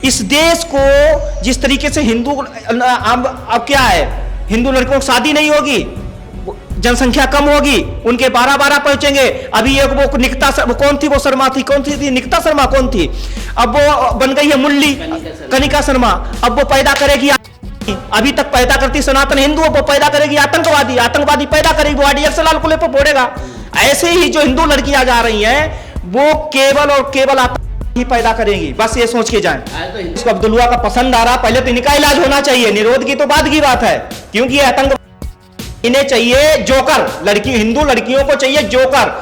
इस देश को जिस तरीके से हिंदू अब क्या है, हिंदू लड़कियों की शादी नहीं होगी, जनसंख्या कम होगी, उनके 12-12 पहुंचेंगे। अभी एक वो निकिता, वो कौन थी, वो शर्मा थी, कौन थी निकिता शर्मा कौन थी, अब वो बन गई है मुरली कनिका शर्मा। अब वो पैदा करेगी, अभी तक पैदा करती सनातन हिंदू, वो पैदा करेगी आतंकवादी, आतंकवादी पैदा करेगी, वो आईडीएफ लाल कुले पर फोड़ेगा। ऐसे ही जो हिंदू लड़कियां जा रही हैं वो केवल और केवल ही पैदा करेंगी, बस ये सोच के जाएं। इसको अब्दुल्ला का पसंद आ रहा, पहले तो इनका इलाज होना चाहिए, निरोध की तो बाद की बात है, क्योंकि ये आतंक, इन्हें चाहिए जोकर, लड़की हिंदू लड़कियों को चाहिए जोकर,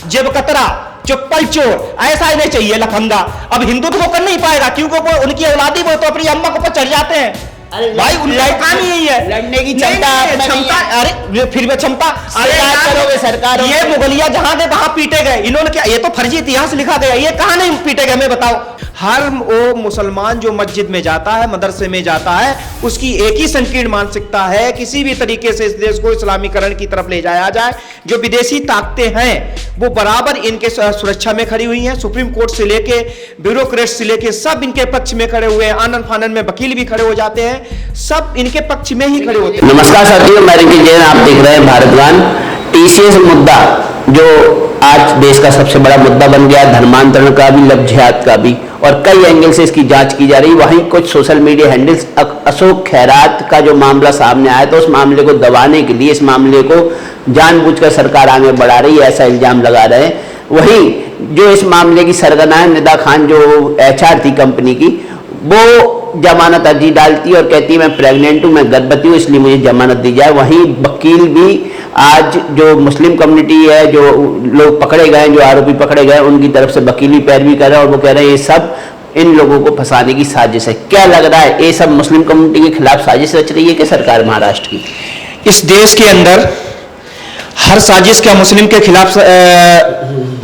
जेब कतरा, चुप्पल चोर, ऐसा इन्हें चाहिए लफंगा। अब हिंदू तो वो कर नहीं पाएगा, क्योंकि वो उनकी औलादी वो तो अपनी अम्मा के ऊपर चढ़ जाते हैं। भाई उनका काम ही यही है, लड़ने की क्षमता। अरे फिर भी क्षमता, करोगे सरकार, ये मुगलिया जहां गए वहां पीटे गए, इन्होंने क्या, ये तो फर्जी इतिहास लिखा गया, ये कहां नहीं पीटे गए, मैं बताओ। हर वो मुसलमान जो मस्जिद में जाता है, मदरसे में जाता है, उसकी एक ही संकीर्ण मानसिकता है, किसी भी तरीके से इस देश को इस्लामीकरण की तरफ ले जाया जाए। जो विदेशी ताकतें हैं वो बराबर इनके सुरक्षा में खड़ी हुई हैं, सुप्रीम कोर्ट से लेके ब्यूरोक्रेट से लेके सब इनके पक्ष में खड़े हुए हैं, आनन फानन में वकील भी खड़े हो जाते हैं, सब इनके पक्ष में ही खड़े होते हैं। नमस्कार साथियों, मैं रिंकी जैन, आप देख रहे हैं भारतवान। टीसीएस मुद्दा जो आज देश का सबसे बड़ा मुद्दा बन गया, धर्मांतरण का भी, लव जिहाद का भी, और कई एंगल से इसकी जांच की जा रही। वहीं कुछ सोशल मीडिया हैंडल्स अशोक खैरात का जो मामला सामने आया, तो उस मामले को दबाने के लिए, इस मामले को जानबूझकर सरकार आगे बढ़ा रही है, ऐसा इल्जाम लगा रहे हैं। वहीं जो इस मामले की सरगना है, निदा खान जो HR थी कंपनी की, वो जमानत अर्जी डालती है और कहती है मैं प्रेग्नेंट हूं, मैं गर्भवती हूं, इसलिए मुझे जमानत दी जाए। वहीं वकील भी आज जो मुस्लिम कम्युनिटी है, जो लोग पकड़े गए, जो आरोपी पकड़े गए, उनकी तरफ से वकीली पैरवी कर रहे हैं और वो कह रहे हैं ये सब इन लोगों को फंसाने की साजिश है। क्या लग रहा है, ये सब मुस्लिम कम्युनिटी के खिलाफ साजिश रच रही है कि सरकार महाराष्ट्र की? इस देश के अंदर हर साजिश क्या मुस्लिम के खिलाफ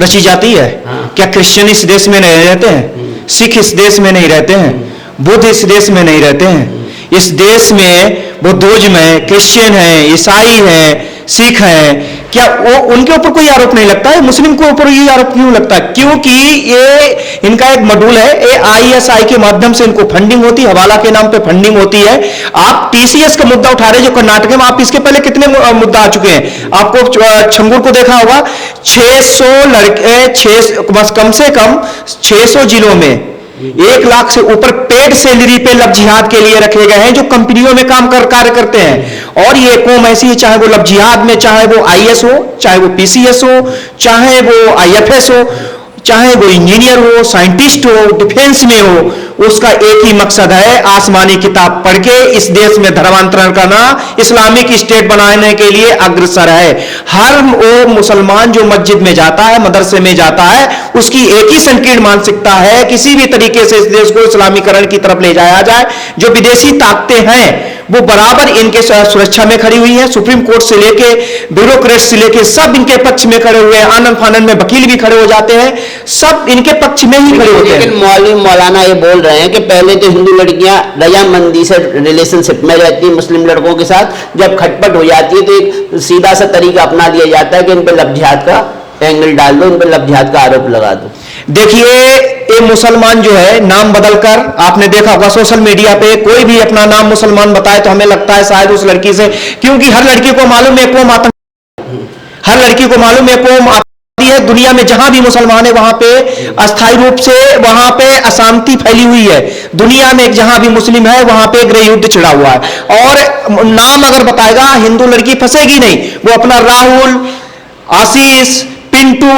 रची जाती है? क्या क्रिश्चियन इस देश में नहीं रहते हैं? सिख इस देश में नहीं रहते हैं? बुद्ध इस देश में नहीं रहते हैं? इस देश में बुद्धिज्म है, क्रिश्चियन है, ईसाई है, सिख है, क्या वो उनके ऊपर कोई आरोप नहीं लगता है? मुस्लिम के ऊपर ये आरोप क्यों लगता है? क्योंकि ये इनका एक मॉड्यूल है, ये ISI के माध्यम से इनको फंडिंग होती है, हवाला के नाम पे फंडिंग होती है। आप TCS का मुद्दा उठा रहे जो कर्नाटक में, आप इसके पहले कितने मुद्दा आ चुके हैं? आपको छंगूर को देखा होगा, 600 लड़के, कम से कम 600 जिलों में 1 लाख से ऊपर पेड सैलरी पे लव जिहाद के लिए रखे गए हैं, जो कंपनियों में कार्य करते हैं। और ये कौम ऐसी है, चाहे वो लव जिहाद में, चाहे वो IS हो, चाहे वो PCS हो, चाहे वो IFS हो, चाहे वो इंजीनियर हो, साइंटिस्ट हो, डिफेंस में हो, उसका एक ही मकसद है, आसमानी किताब पढ़ के इस देश में धर्मांतरण करना, इस्लामिक स्टेट बनाने के लिए अग्रसर है। हर वो मुसलमान जो मस्जिद में जाता है, मदरसे में जाता है, उसकी एक ही संकीर्ण मानसिकता है, किसी भी तरीके से इस देश को इस्लामीकरण की तरफ ले जाया जाए। जो विदेशी ताकतें हैं वो बराबर इनके सुरक्षा में खड़ी हुई हैं, सुप्रीम कोर्ट से लेके ब्यूरोक्रेट से लेके सब इनके पक्ष में खड़े हुए हैं, आनन फानन में वकील भी खड़े हो जाते हैं, सब इनके पक्ष में ही खड़े होते हैं। लेकिन मौलाना ये बोल रहे हैं कि पहले तो हिंदू लड़कियां रजामंदी से रिलेशनशिप में रहती हैं मुस्लिम लड़कों के साथ, जब खटपट हो जाती है तो एक सीधा सा तरीका अपना लिया जाता है कि इन पर लव जिहाद का एंगल डाल दो, इन पर लव जिहाद का आरोप लगा दो। देखिए, ये मुसलमान जो है नाम बदलकर, आपने देखा होगा सोशल मीडिया पे, कोई भी अपना नाम मुसलमान बताए तो हमें लगता है शायद उस लड़की से, क्योंकि हर लड़की को मालूम है कौम आतंक, हर लड़की को मालूम है कौम आतंकी है। दुनिया में जहां भी मुसलमान है वहां पे अस्थायी रूप से वहां पे अशांति फैली हुई है। दुनिया में जहां भी मुस्लिम है वहां पे गृह युद्ध छिड़ा हुआ है, और नाम अगर बताएगा हिंदू लड़की फंसेगी नहीं, वो अपना राहुल, आशीष, पिंटू,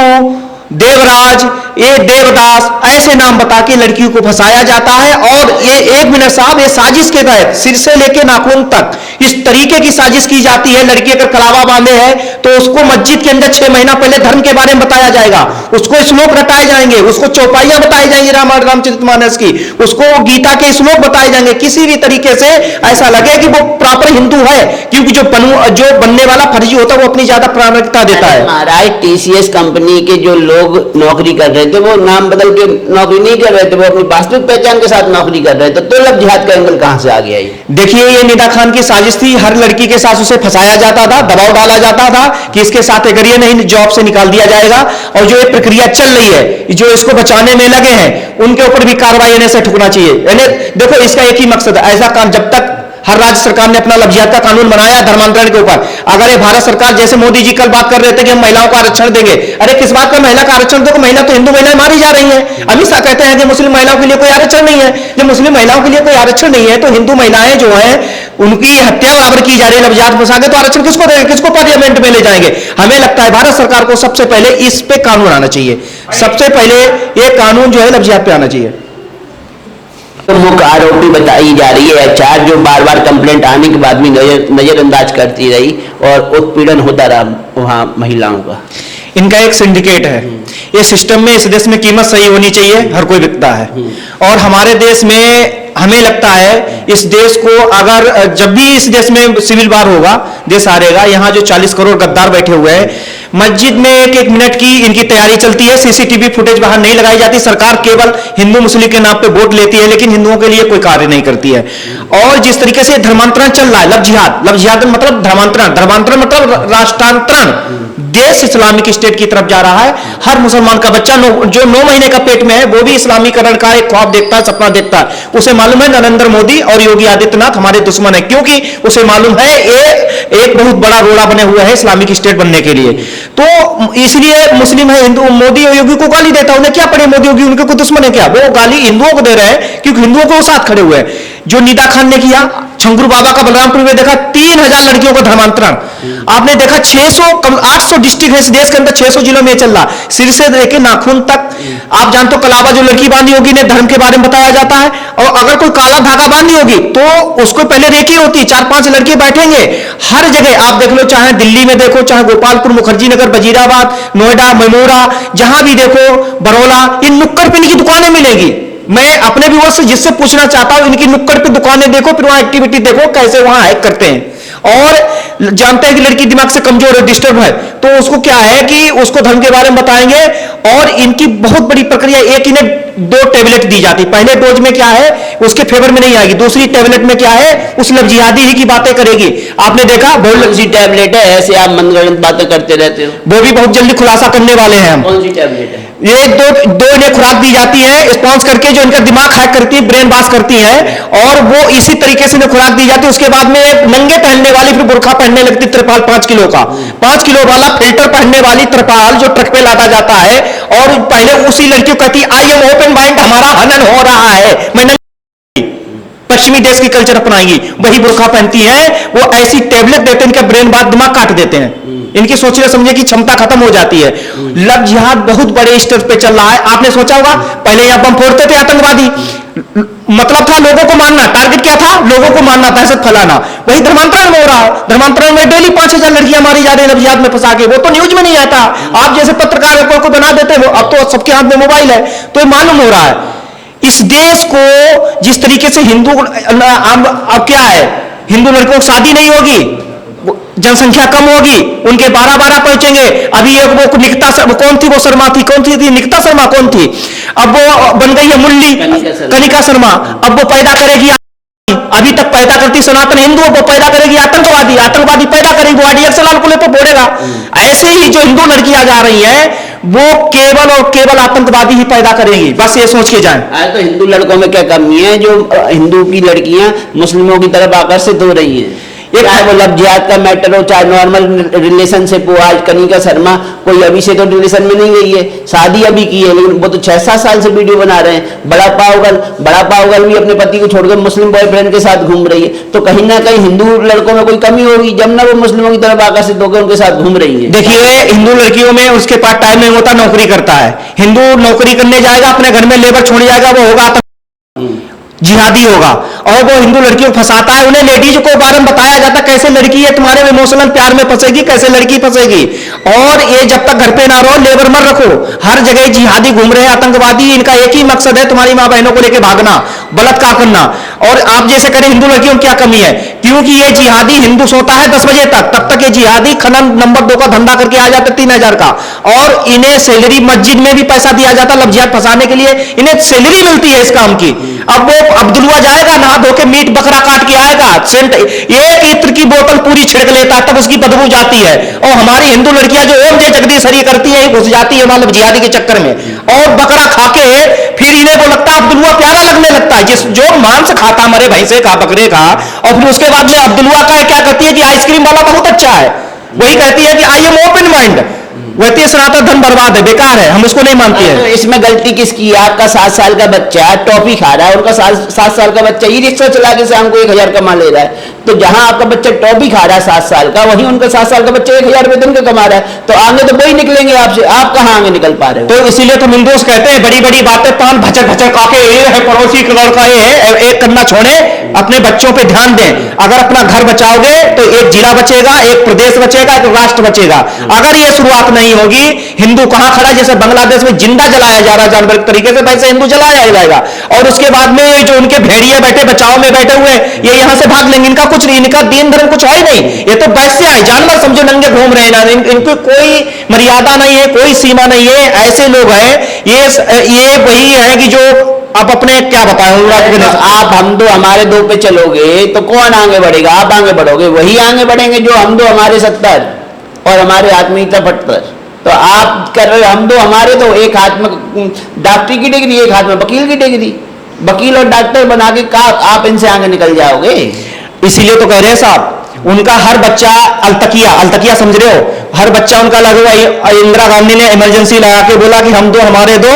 देवराज, ये देवदास, ऐसे नाम बता के लड़कियों को फंसाया जाता है। और ये 1 मिनट साहब, ये साजिश के तहत सिर से लेके नाखून तक इस तरीके की साजिश की जाती है। लड़की अगर कलावा बांधे है तो उसको मस्जिद के अंदर 6 महीना पहले धर्म के बारे में बताया जाएगा, उसको श्लोक रटाए जाएंगे, उसको चौपाइयां बताई जाएंगी रामचरितमानस की, उसको गीता के श्लोक बताए जाएंगे, किसी भी तरीके से ऐसा लगे कि वो प्रॉपर हिंदू है, क्योंकि जो बनने वाला फर्जी होता है वो अपनी ज्यादा प्राथमिकता देता है। महाराज, TCS कंपनी के जो लोग नौकरी कर रहे थे, वो नाम बदल के नौकरी नहीं कर रहे थे, वो अपनी वास्तविक पहचान के साथ नौकरी कर रहे थे। तो लव जिहाद का एंगल कहां से आ गया ये? देखिए, ये निदा खान की साजिश थी। हर लड़की के साथ उसे फंसाया जाता था, दबाव डाला जाता था कि इसके साथ अगर ये नहीं जॉब से निकाल दिया जाएगा। और जो ये प्रक्रिया चल रही है, जो इसको बचाने में लगे हैं, उनके ऊपर भी कार्रवाई इन्हें से ठुकना चाहिए। देखो, इसका एक ही मकसद है, ऐसा काम जब तक हर राज्य सरकार ने अपना लव जिहाद का कानून बनाया धर्मांतरण के ऊपर। अगर ये भारत सरकार, जैसे मोदी जी कल बात कर रहे थे कि हम महिलाओं को आरक्षण देंगे, अरे किस बात का महिला का आरक्षण? देखो, महिला तो हिंदू महिलाएं मारी जा रही हैं। अमित शाह कहते हैं कि मुस्लिम महिलाओं के लिए कोई आरक्षण नहीं है। जब मुस्लिम महिलाओं के लिए कोई आरक्षण नहीं है, तो हिंदू महिलाएं जो है उनकी हत्या बराबर की जा रही है। लव जिहाद फंसागे तो आरक्षण किसको देंगे, किसको पार्लियामेंट में ले जाएंगे? हमें लगता है भारत सरकार को सबसे पहले इस पे कानून आना चाहिए। सबसे पहले ये कानून जो है लव जिहाद पे आना चाहिए। तो मुख्य आरोपी बताई जा रही है एचआर, जो बार बार कंप्लेंट आने के बाद भी नजरअंदाज करती रही और उत्पीड़न होता रहा वहां महिलाओं का। इनका एक सिंडिकेट है। ये सिस्टम में, इस देश में कीमत सही होनी चाहिए, हर कोई बिकता है। और हमारे देश में हमें लगता है इस देश को, अगर जब भी इस देश में सिविल वार होगा, देश हारेगा। यहाँ जो 40 करोड़ गद्दार बैठे हुए हैं, मस्जिद में एक मिनट की इनकी तैयारी चलती है, सीसीटीवी फुटेज बाहर नहीं लगाई जाती। सरकार केवल हिंदू मुस्लिम के नाम पे वोट लेती है, लेकिन हिंदुओं के लिए कोई कार्य नहीं करती है। और जिस तरीके से धर्मांतरण चल रहा है, लव जिहाद मतलब धर्मांतरण मतलब राष्ट्रांतरण, देश इस्लामिक स्टेट की तरफ जा रहा है। हर मुसलमान का बच्चा जो 9 महीने का पेट में है, वो भी इस्लामीकरण का एक ख्वाब देखता है, सपना देखता है। उसे मालूम है नरेंद्र मोदी और योगी आदित्यनाथ हमारे दुश्मन है, क्योंकि उसे मालूम है ये एक बहुत बड़ा रोड़ा बने हुए है इस्लामिक स्टेट बनने के लिए। तो इसलिए मुस्लिम है, हिंदू मोदी और योगी को गाली देता है। उन्हें क्या पड़े, मोदी योगी उनके को दुश्मन है क्या? वो गाली हिंदुओं को दे रहे हैं, क्योंकि हिंदुओं को साथ खड़े हुए हैं। जो निदा खान ने किया, छंगुरू बाबा का बलरामपुर में देखा 3000 लड़कियों का धर्मांतरण। आपने देखा 800 डिस्ट्रिक्ट है इस देश के अंदर, 600 जिलों में चल रहा, सिर से लेके नाखून तक। आप जानते हो कलावा जो लड़की बांधी होगी ने धर्म के बारे में बताया जाता है। और अगर कोई काला धागा बांधी होगी तो उसको पहले रेकी होती, 4-5 लड़के बैठेंगे। हर जगह आप देख लो, चाहे दिल्ली में देखो, चाहे गोपालपुर, मुखर्जी नगर, वजीराबाद, नोएडा, मेमोरा, जहां भी देखो, बरौला, इन नुक्कड़ पे इनकी दुकानें मिलेगी। मैं अपने व्यूअर्स से जिससे पूछना चाहता हूं, इनकी नुक्कड़ पे दुकानें देखो, फिर वहां एक्टिविटी देखो, कैसे वहां हैक करते हैं। और जानते हैं कि लड़की दिमाग से कमजोर है, डिस्टर्ब है, तो उसको क्या है कि उसको धर्म के बारे में बताएंगे। और इनकी बहुत बड़ी प्रक्रिया, एक इन्हें 2 टैबलेट दी जाती, पहले डोज में क्या है उसके फेवर में नहीं आएगी, दूसरी टैबलेट में क्या है उस लव जिहादी ही की बातें करेगी। आपने देखा बहुत सी टैबलेट है, ऐसे आप मनगढ़ंत बातें करते रहते हो। वो भी बहुत जल्दी खुलासा करने वाले हैं हम। कौन सी टैबलेट है? ये दो इन्हें खुराक दी जाती है स्पॉन्स करके, जो इनका दिमाग हैक करती है, ब्रेन वॉश करती है। और वो इसी तरीके से इन्हें खुराक दी जाती है। उसके बाद में एक नंगे पहनने वाली फिर बुर्खा पहनने लगती, त्रिपाल 5 किलो का, 5 किलो वाला फिल्टर पहनने वाली त्रिपाल जो ट्रक पे लादा जाता है। और पहले उसी लड़की को कहती, आई एम ओपन माइंड, हमारा हनन हो रहा है, मैंने पश्चिमी देश की कल्चर अपनाएगी, वही बुर्खा पहनती है। वो ऐसी टैबलेट देते हैं, इनका ब्रेन बाद दिमाग काट देते हैं, इनकी सोचने समझने की क्षमता खत्म हो जाती है। लव जिहाद बहुत बड़े स्तर पे चल रहा है। आपने सोचा होगा पहले यहां बम फोड़ते थे आतंकवादी, मतलब था लोगों को मारना, टारगेट क्या था, लोगों को मारना, दहशत फैलाना। वही धर्मांतरण में हो रहा है। धर्मांतरण में डेली 5000 लड़कियां मारी जा रही है लव जिहाद में फंसा के। वो तो न्यूज में नहीं आता, आप जैसे पत्रकार को बना देते हो। अब तो सबके हाथ में मोबाइल है, तो ये मालूम हो रहा है। इस देश को जिस तरीके से हिंदू, अब क्या है, हिंदू लड़कों की शादी नहीं होगी, जनसंख्या कम होगी, उनके 12-12 पहुंचेंगे। अभी एक वो निकिता, कौन थी वो शर्मा थी, कौन थी निकिता शर्मा कौन थी, अब वो बन गई है मुल्ली कनिका शर्मा। अब वो पैदा करेगी, अभी तक पैदा करती सनातन हिंदू, वो पैदा करेगी आतंकवादी, आतंकवादी पैदा करेगी, वो आईडीएक्स लाल को लेकर फोड़ेगा। ऐसे ही जो हिंदू लड़कियां जा रही हैं, वो केवल और केवल आतंकवादी ही पैदा करेगी, बस ये सोच के जाएं। आज तो हिंदू लड़कों में क्या कमी है जो हिंदू की लड़कियां मुस्लिमों की तरफ आकर्षित हो रही हैं? चाहे वो लव जिहाद का मैटर हो, चाहे नॉर्मल रिलेशनशिप हो। आज कनिका शर्मा कोई अभी से तो रिलेशन में नहीं गई है, शादी अभी की है, लेकिन वो तो 6-7 साल से वीडियो बना रहे हैं। बड़ा पावगल भी अपने पति को छोड़कर मुस्लिम बॉयफ्रेंड के साथ घूम रही है। तो कहीं ना कहीं हिंदू लड़कों में कोई कमी होगी जब ना वो मुस्लिमों की तरफ आकर्षित होकर उनके साथ घूम रही है। देखिए, हिंदू लड़कियों में उसके पास टाइम नहीं होता, नौकरी करता है। हिंदू नौकरी करने जाएगा, अपने घर में लेबर छोड़ जाएगा, वो होगा जिहादी होगा। और वो हिंदू लड़कियों को फंसाता है। उन्हें लेडीज को बारे में बताया जाता कैसे लड़की है तुम्हारे इमोशनल प्यार में फंसेगी, कैसे लड़की फंसेगी। और ये जब तक घर पे ना रहो, लेबर मत रखो। हर जगह जिहादी घूम रहे हैं, आतंकवादी, इनका एक ही मकसद है तुम्हारी माँ बहनों को लेकर भागना, बलात्कार करना। और आप जैसे करें हिंदू लड़कियों में क्या कमी है, क्योंकि ये जिहादी हिंदू सोता है 10 बजे तक, तब तक ये जिहादी खनन नंबर 2 का धंधा करके आ जाते 3000 का। और इन्हें सैलरी मस्जिद में भी पैसा दिया जाता लव जिहाद फंसाने के लिए, इन्हें सैलरी मिलती है इस काम की। अब वो अब्दुल्ला जाएगा नहा धो के मीट बकरा काट के आएगा, सेंट एक इत्र की बोतल पूरी छिड़क लेता है, तब उसकी बदबू जाती है। और हमारी हिंदू लड़कियां जो ओम जय जगदीश हरि करती है, घुस जाती है मतलब जिहादी के चक्कर में, और बकरा खा के फिर इन्हें वो लगता है अब्दुल्ला प्यारा लगने लगता है। जिस जो मांस खाता मरे भैंसे का, बकरे का, और फिर उसके बाद में अब्दुल्ला का क्या कहती है कि आइसक्रीम वाला बहुत अच्छा है, वही कहती है कि आई एम ओपन माइंड। वैसे सनातन धन बर्बाद है, बेकार है, हम उसको नहीं मानते हैं। तो इसमें गलती किसकी है? आपका 7 साल का बच्चा टॉफी खा रहा है, उनका 7 साल का बच्चा ई रिक्शा चला के शाम को 1000 कमा ले रहा है। तो जहां आपका बच्चा टॉफी खा रहा है 7 साल का, वहीं उनका 7 साल का बच्चा 1000 रुपए दिन का कमा रहा है। तो आगे तो वही निकलेंगे आपसे, आप कहां आगे निकल पा रहे हो? तो इसीलिए तो हिंदूस कहते हैं बड़ी बड़ी बातें पान भचक भचक काके, ये है पड़ोसी का लड़का, ये है, एक करना छोड़े, अपने बच्चों पे ध्यान दें। अगर अपना घर बचाओगे तो एक जिला बचेगा, एक प्रदेश बचेगा, एक राष्ट्र बचेगा। अगर ये शुरुआत नहीं होगी, हिंदू कहां खड़ा, जैसे बांग्लादेश में जिंदा जलाया जा रहा है जानवर के तरीके से, वैसे हिंदू जलाया जाएगा। और उसके बाद में जो उनके भेड़िए बैठे बचाव में बैठे हुए, ये यहां से भाग लेंगे, इनका कुछ नहीं, इनका दीन धर्म कुछ है ही नहीं, ये तो वैसे है, जानवर समझो नंगे घूम रहे हैं, इनको कोई मर्यादा नहीं है, कोई सीमा नहीं है। ऐसे लोग हैं ये वही है कि जो आप अपने क्या बताएं, आप हम दो हमारे दो पे चलोगे तो कौन आगे बढ़ेगा? आप आगे बढ़ोगे, वही आगे बढ़ेंगे जो हम दो हमारे 70 और हमारे आत्मीयता 72। तो आप कर रहे हो हम दो हमारे, तो एक हाथ में डॉक्टरी की डिग्री, एक हाथ में वकील की डिग्री, वकील और डॉक्टर बना के आप इनसे आगे निकल जाओगे। इसीलिए तो कह रहे हैं साहब, उनका हर बच्चा अलतकिया समझ रहे हो, हर बच्चा उनका लगा हुआ। इंदिरा गांधी ने इमरजेंसी लगा के बोला कि हम दो हमारे दो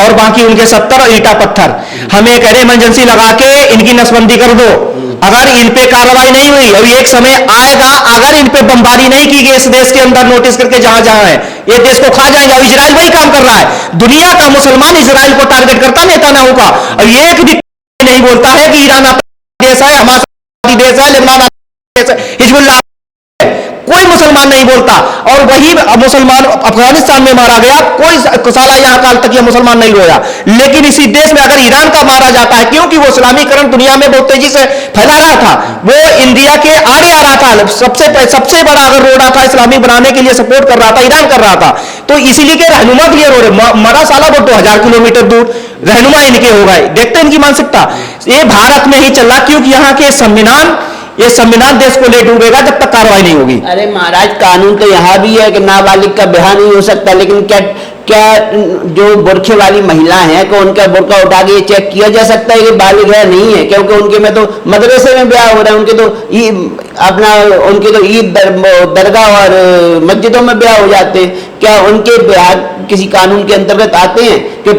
और बाकी उनके 70 ईटा पत्थर। हमें कह रहे इमरजेंसी लगा के इनकी नसबंदी कर दो। अगर इन पे कार्रवाई नहीं हुई और एक समय आएगा, अगर इन पे बमबारी नहीं की गई इस देश के अंदर नोटिस करके जहां जहां है, ये देश को खा जाएगा। इजराइल वही काम कर रहा है, दुनिया का मुसलमान इजराइल को टारगेट करता नेतान्याहू का, और ये भी नहीं बोलता है कि ईरान देश है, हमारा देश है, लेबनान देश है, हिजबुल्लाह, कोई मुसलमान नहीं बोलता। और वही मुसलमान अफगानिस्तान में मारा गया, कोई साला यहां काल तक यह मुसलमान नहीं रोया। लेकिन इसी देश में अगर ईरान का मारा जाता है, क्योंकि वो इस्लामीकरण दुनिया में बहुत तेजी से फैला रहा था, वो इंडिया के आड़े आ रहा था, सबसे बड़ा अगर रोड था इस्लामी बनाने के लिए सपोर्ट कर रहा था, ईरान कर रहा था। तो इसीलिए के रहनुमा क्लियर हो रहे, मरा साला वो 2000 किलोमीटर दूर रहनुमा इनके हो गए। देखते इनकी मानसिकता, ये भारत में ही चल रहा, क्योंकि यहाँ के संविधान, ये संविधान देश को ले डूबेगा जब तक कार्रवाई नहीं होगी। अरे महाराज, कानून तो यहाँ भी है कि नाबालिग का ब्याह नहीं हो सकता, लेकिन क्या जो बुरखे वाली महिला हैं को उनका बुरका उठा के ये चेक किया जा सकता है कि बालिग है नहीं है? क्योंकि उनके में तो मदरसे में ब्याह हो रहा है, उनके तो ईद दरगाह और मस्जिदों में ब्याह हो जाते हैं। क्या उनके ब्याह किसी कानून के अंतर्गत आते हैं कि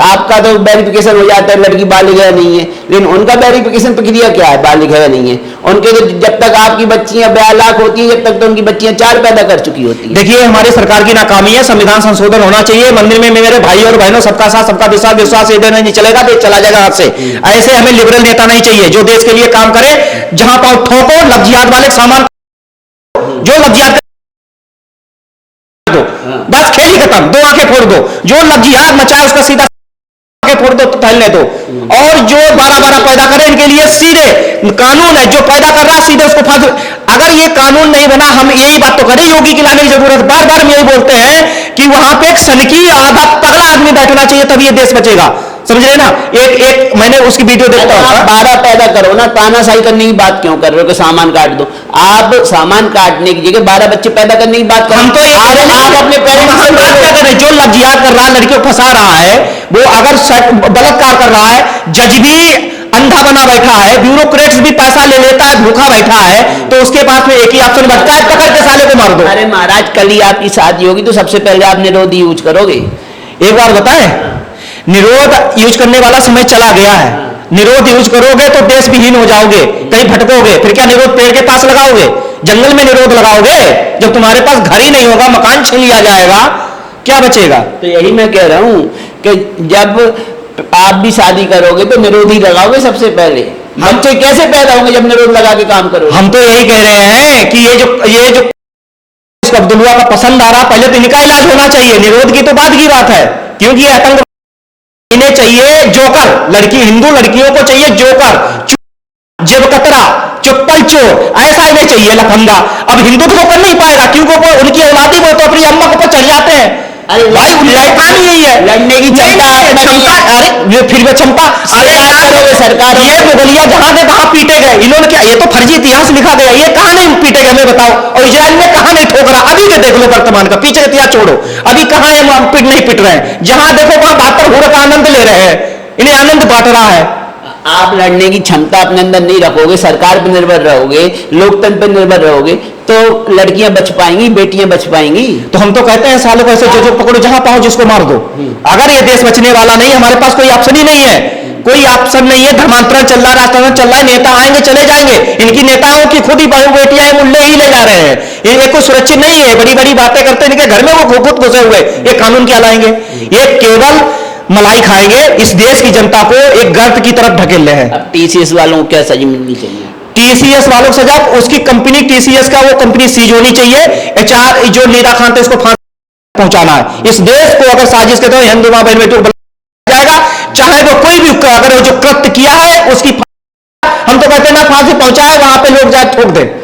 आपका तो वेरिफिकेशन हो जाता है लड़की बालिग है नहीं है, लेकिन उनका वेरिफिकेशन प्रक्रिया क्या है, बालिग है नहीं है? उनके तो जब तक आपकी बच्चियां 42 होती है, जब तक तो उनकी बच्चियां 4 पैदा कर चुकी होती है। देखिए, हमारी सरकार की नाकामी है, संविधान संशोधन होना चाहिए। मंदिर में मेरे भाई और बहनों, सबका साथ सबका विश्वास इधर नहीं चलेगा, देश चला जाएगा हाथ से। ऐसे हमें लिबरल नेता नहीं चाहिए जो देश के लिए काम करे, जहां पाओ ठोको, लव जिहाद वाले सामान जो लव जिहाद दो, बस खेल ही खत्म, 2 आंखें फोड़ दो। जो लव जिहाद मचाए उसका सीधा आंखें फोड़ दो, फैलने दो। और जो 12 पैदा करे, इनके लिए सीधे कानून है, जो पैदा कर रहा है सीधे उसको फांसी। अगर ये कानून नहीं बना, हम यही बात तो करें, योगी की लाने की जरूरत, बार बार हम यही बोलते हैं कि वहां पे एक सनकी आधा तगड़ा आदमी बैठना चाहिए, तभी ये देश बचेगा। समझ रहे ना? एक मैंने उसकी वीडियो देखता हूं। 12 पैदा करो ना, तानाशाही करने की बात क्यों कर रहे हो कि सामान काट दो? आप सामान काटने की जगह 12 बच्चे पैदा करने की बात करो। हम तो आप अपने पेरेंट्स से बात क्या करें? जो लव जिहाद कर रहा है, लड़कियों को फंसा रहा है, वो अगर बलात्कार कर रहा है, जज भी अंधा बना बैठा है, ब्यूरोक्रेट्स भी पैसा ले लेता है, भूखा बैठा है, तो उसके पास में एक ही ऑप्शन बचता है, पकड़ के साले को मार दो। अरे महाराज, कल ही आपकी शादी होगी तो सबसे पहले आप निरोध यूज करोगे। एक बार बताएं, निरोध यूज करने वाला समय चला गया है। निरोध यूज करोगे तो देश विहीन हो जाओगे, कहीं भटकोगे। फिर क्या निरोध पेड़ के पास लगाओगे, जंगल में निरोध लगाओगे? जब तुम्हारे पास घर ही नहीं होगा, मकान छीन लिया जाएगा, क्या बचेगा? तो यही मैं कह रहा हूं कि जब आप भी शादी करोगे तो निरोध ही लगाओगे सबसे पहले। बच्चे कैसे पैदा होंगे जब निरोध लगा के काम करो? हम तो यही कह रहे हैं कि ये जो अब्दुल्ला का पसंद आ रहा, पहले तो इनका इलाज होना चाहिए। निरोध की तो बाद की बात है, क्योंकि ये आतंक इन्हें चाहिए जोकर, लड़की हिंदू लड़कियों को चाहिए जोकर, जेब कतरा, चुप्पल चोर, ऐसा इन्हें चाहिए लफंगा। अब हिंदू तो कर नहीं पाएगा, क्योंकि वो उनकी औलादी वो तो अपनी अम्मा को चढ़ जाते हैं। अरे भाई लड़का नहीं यही है, लड़ने की क्षमता, अरे फिर भी क्षमता, अरे क्या करोगे सरकार? ये मुगलिया जहां थे वहां पीटे गए, इन्होंने क्या, ये तो फर्जी इतिहास लिखा गया, ये कहां नहीं पीटे गए, मैं बताओ। और इजराइल में कहां नहीं ठोकरा, अभी के देख लो वर्तमान का, पीछे का इतिहास छोड़ो, अभी कहां ये नहीं पिट रहे हैं, जहां देखो वहां बहत्तर घोड़े का आनंद ले रहे हैं, इन्हें आनंद बांट रहा है। आप लड़ने की क्षमता अपने अंदर नहीं रखोगे, सरकार पर निर्भर रहोगे, लोकतंत्र पर निर्भर रहोगे, तो लड़कियां बच पाएंगी, बेटियां बच पाएंगी? तो हम तो कहते हैं सालों को ऐसे जो पकड़ो, जहां पाओ जिसको मार दो। अगर ये देश बचने वाला नहीं, हमारे पास कोई ऑप्शन ही नहीं है, कोई ऑप्शन नहीं है। धर्मांतरण चल रहा, राष्ट्रांतरण चल रहा है, नेता आएंगे चले जाएंगे, इनकी नेताओं की खुद ही बहू बेटियां मुल्ले ही ले जा रहे हैं। ये कोई सुरक्षित नहीं है, बड़ी बड़ी बातें करते हैं, इनके घर में वो खुद घुसे हुए, ये कानून क्या लाएंगे? ये केवल मलाई खाएंगे, इस देश की जनता को एक गर्त की तरफ ढकेल रहे हैं। अब टीसीएस वालों को क्या सजा मिलनी चाहिए? टीसीएस वालों को सजा, उसकी कंपनी टीसीएस का वो कंपनी सीज होनी चाहिए। एचआर जो नीरा खान थे उसको फांसी पहुंचाना है। इस देश को अगर साजिश के तहत हिंदू मां बहन बेटियों को जाएगा, चाहे वो कोई भी अगर जो कृत्य किया है उसकी, हम तो कहते हैं ना फांसी पहुंचाए, वहां पे लोग जाए ठोक दें।